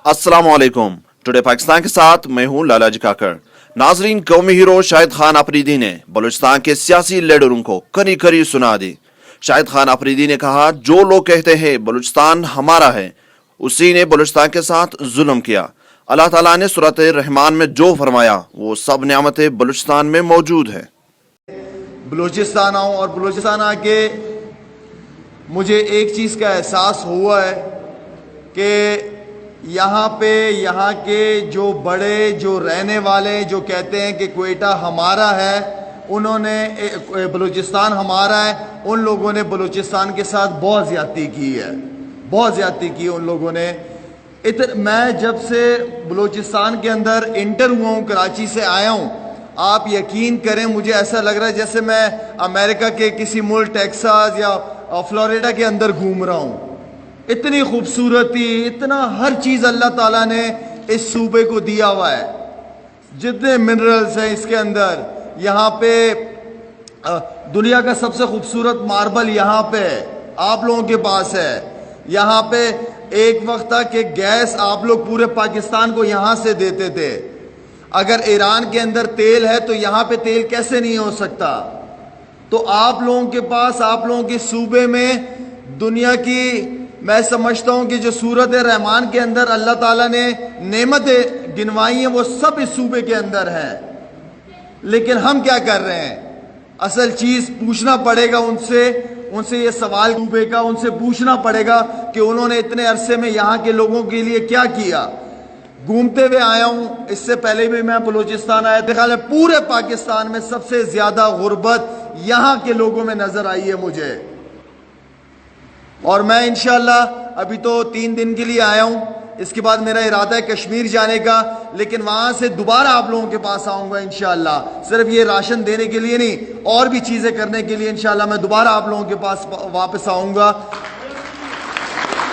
अस्सलाम वालेकुम। टुडे पाकिस्तान के साथ मैं हूं लालाजी काकर। नाजरीन, कौमी हीरो शाहिद खान अफरीदी ने बलूचिस्तान के सियासी लीडरों को करी करी सुना दी। शाहिद खान अफरीदी ने कहा, जो लोग कहते हैं बलूचिस्तान हमारा है, उसी ने बलूचिस्तान के साथ जुल्म किया। अल्लाह ताला ने सूरत रहमान में जो फरमाया वो सब नेमतें बलूचिस्तान में मौजूद है। बलूचिस्तान आऊँ और बलूचिस्तान आके मुझे एक चीज़ का एहसास हुआ है कि यहाँ पे यहाँ के जो बड़े जो रहने वाले जो कहते हैं कि क्वेटा हमारा है, उन्होंने बलूचिस्तान हमारा है, उन लोगों ने बलूचिस्तान के साथ बहुत ज़्यादती की है, बहुत ज़्यादती की उन लोगों ने। मैं जब से बलूचिस्तान के अंदर इंटर हुआ हूँ, कराची से आया हूँ, आप यकीन करें मुझे ऐसा लग रहा है जैसे मैं अमेरिका के किसी मुल्क टेक्सास या फ्लोरिडा के अंदर घूम रहा हूँ। इतनी खूबसूरती, इतना हर चीज़ अल्लाह ताला ने इस सूबे को दिया हुआ है। जितने मिनरल्स हैं इसके अंदर, यहाँ पे दुनिया का सबसे खूबसूरत मार्बल यहाँ पे है, आप लोगों के पास है। यहाँ पे एक वक्त था कि गैस आप लोग पूरे पाकिस्तान को यहाँ से देते थे। अगर ईरान के अंदर तेल है तो यहाँ पे तेल कैसे नहीं हो सकता? तो आप लोगों के पास, आप लोगों के सूबे में दुनिया की, मैं समझता हूँ कि जो सूरत रहमान के अंदर अल्लाह ताला ने नेमतें गिनवाई हैं वो सब इस सूबे के अंदर हैं। लेकिन हम क्या कर रहे हैं? असल चीज़ पूछना पड़ेगा उनसे ये सवाल सूबे का उनसे पूछना पड़ेगा कि उन्होंने इतने अरसे में यहाँ के लोगों के लिए क्या किया। घूमते हुए आया हूँ, इससे पहले भी मैं बलूचिस्तान आया था। ख्याल है पूरे पाकिस्तान में सबसे ज़्यादा गुर्बत यहाँ के लोगों में नज़र आई है मुझे। और मैं इंशाअल्लाह अभी तो 3 दिन के लिए आया हूँ, इसके बाद मेरा इरादा है कश्मीर जाने का, लेकिन वहाँ से दोबारा आप लोगों के पास आऊँगा इंशाअल्लाह। सिर्फ ये राशन देने के लिए नहीं, और भी चीज़ें करने के लिए इंशाअल्लाह मैं दोबारा आप लोगों के पास वापस आऊँगा।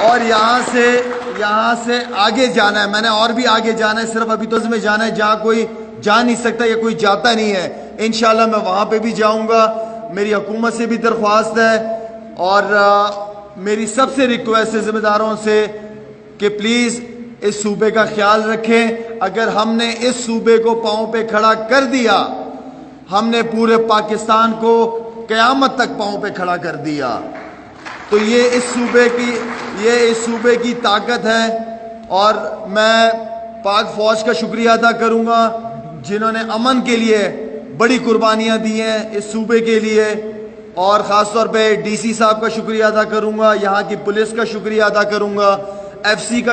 और यहाँ से आगे जाना है, मैंने और भी आगे जाना है, सिर्फ अभी तो इसमें जाना है जहाँ कोई जा नहीं सकता या कोई जाता नहीं है। इंशाअल्लाह मैं वहाँ पे भी जाऊँगा। मेरी हुकूमत से भी दरख्वास्त है और मेरी सबसे रिक्वेस्ट है ज़िम्मेदारों से कि प्लीज़ इस सूबे का ख्याल रखें। अगर हमने इस सूबे को पाँव पे खड़ा कर दिया, हमने पूरे पाकिस्तान को क़यामत तक पाँव पे खड़ा कर दिया। तो ये इस सूबे की ताकत है। और मैं पाक फ़ौज का शुक्रिया अदा करूँगा जिन्होंने अमन के लिए बड़ी कुर्बानियाँ दी हैं इस सूबे के लिए। और ख़ास तौर पे डीसी साहब का शुक्रिया अदा करूँगा, यहाँ की पुलिस का शुक्रिया अदा करूँगा, एफसी का